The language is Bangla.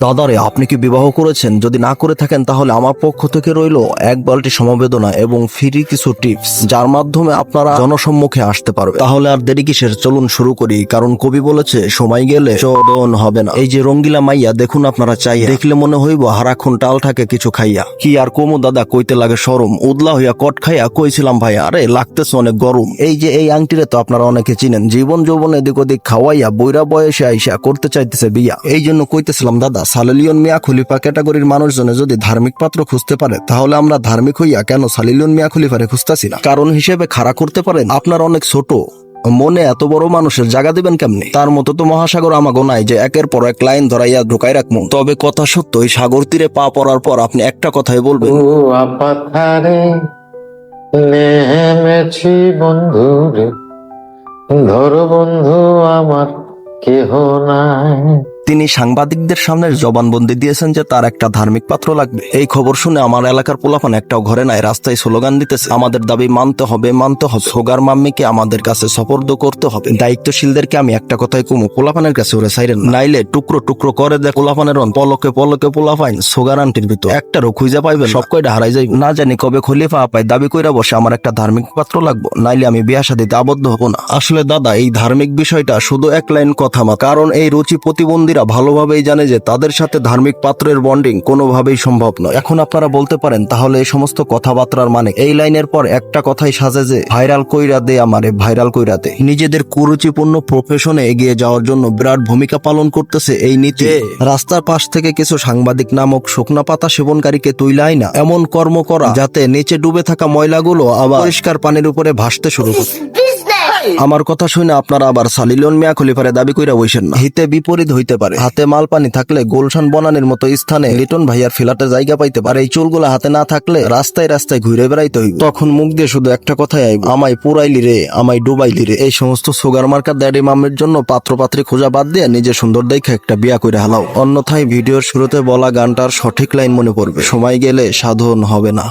দাদারে, আপনি কি বিবাহ করেছেন? যদি না করে থাকেন তাহলে আমার পক্ষ থেকে রইল এক বালতি সমবেদনা এবং ফ্রি কিছু টিপস, যার মাধ্যমে আপনারা জনসম্মুখে আসতে পারবে। তাহলে আর দেরি কিসের, চলুন শুরু করি। কারণ কবি বলেছে, সময় গেলে চোদন হবে না। এই যে রঙ্গিলা মাইয়া দেখুন, আপনারা চাই দেখলে মনে হইব হারাক্ষণ টাল থাকে কিছু খাইয়া। কি আর কমু দাদা, কইতে লাগে শরম। উদলা হইয়া কট খাইয়া কইছিলাম ভাই, আরে লাগতেছে অনেক গরম। এই যে এই আংটিরে তো আপনারা অনেকে চিনেন, জীবন যৌবন এদিক ওদিক খাওয়াইয়া বইরা বয়সে আইসা করতে চাইতেছে বিয়া। এই জন্য কইতেছিলাম দাদা, সালিলিয়ন মিয়া খলিফা ক্যাটাগরির মানুষজনে যদি ধার্মিক পাত্র খুঁজতে পারে, তাহলে আমরা ধার্মিক হইয়া কেন সালিলিয়ন মিয়া খলিফারে খুঁজতাছি না? কারণ হিসেবে খাড়া করতে পারেন, আপনার অনেক ছোট মনে এত বড় মানুষের জায়গা দিবেন কেমনে? তার মতো তো মহাসাগর আমাগো নাই যে একের পর এক লাইন ধরাইয়া ঢুকাই রাখবো। তবে কথা সত্য, ওই সাগর তীরে পা পড়ার পর আপনি একটা কথাই বলবেন, পাথারে নেমেছি বন্ধু রে, ধরো বন্ধু আমার কেহ নাই। তিনি সাংবাদিকদের সামনে জবানবন্দি দিয়েছেন যে তার একটা ধার্মিক পাত্র লাগবে। এই খবর শুনে আমার এলাকার পোলাপান একটাও ঘরে নাই, রাস্তায় স্লোগান দিতেছে, আমাদের দাবি মানতে হবে, মানতে হবে। সোগার মাম্মিকে আমাদের কাছে সপর্দ করতে হবে। দায়িত্বশীলদেরকে আমি একটা কথাই কমু, পোলাপানের কাছে ওরে সাইরেন, নাইলে টুকরো টুকরো করে দেখ পোলাপানের পলকে পলকে পোলাপাইন সোগার আন্টির ভিতর একটারও খুঁজে পাইবেন, সব কয়টা হারাই যাইব। না জানি কবে খলিফা আপায় দাবি কইরা বসে আমার একটা ধার্মিক পাত্র লাগবো, নাইলে আমি বিয়া শাদীতে আবদ্ধ হবো না। আসলে দাদা, এই ধার্মিক বিষয়টা শুধু এক লাইন কথা না, কারণ এই রুচি প্রতিবন্ধী ভালোভাবেই জানে যে তাদের সাথে ধার্মিক পাত্রের বন্ডিং কোনোভাবেই সম্ভব নয়। এখন আপনারা বলতে পারেন, তাহলে এই সমস্ত কথাবার্তার মানে? এই লাইনের পর একটা কথাই সাজে যে, ভাইরাল কইরা দে আমারে, ভাইরাল কইরা দে। নিজেদের কুরুচিপূর্ণ প্রফেশনে এগিয়ে যাওয়ার জন্য বিরাট ভূমিকা পালন করতেছে এই নীতি। রাস্তার পাশ থেকে কিছু সাংবাদিক নামক শুকনা পাতা সেবনকারীকে তুইলাই না, এমন কর্ম করা যাতে নিচে ডুবে থাকা ময়লাগুলো আবার পরিষ্কার পানির উপরে ভাসতে শুরু করে। আমার কথা শুনে আপনারা আবার সালিলিয়ন মিয়া খলিফারে দাবি কইরা বইছেন না, হিতে বিপরীত হইতে পারে। হাতে মাল পানি থাকলে গুলশান বনানীর মতো স্থানে লিটন ভাইয়ার ফ্ল্যাটে জায়গা পাইতে পারে। এই চুলগুলা হাতে না থাকলে রাস্তায় রাস্তায় ঘুরে বেড়াইতে হইব। তখন মুখ দিয়ে শুধু একটা কথাই আইব, আমায় পুরাইলি রে, আমায় ডুবাইলি রে। এই সমস্ত সুগার মার্কা ড্যাডি মামের জন্য পাত্রপাত্রী খোঁজা বাদ দিয়ে নিজে সুন্দর দেখে একটা বিয়া কইরা হালাও। অন্যথায় ভিডিওর শুরুতে বলা গানটার সঠিক লাইন মনে পড়বে, সময় গেলে সাধন হবে না।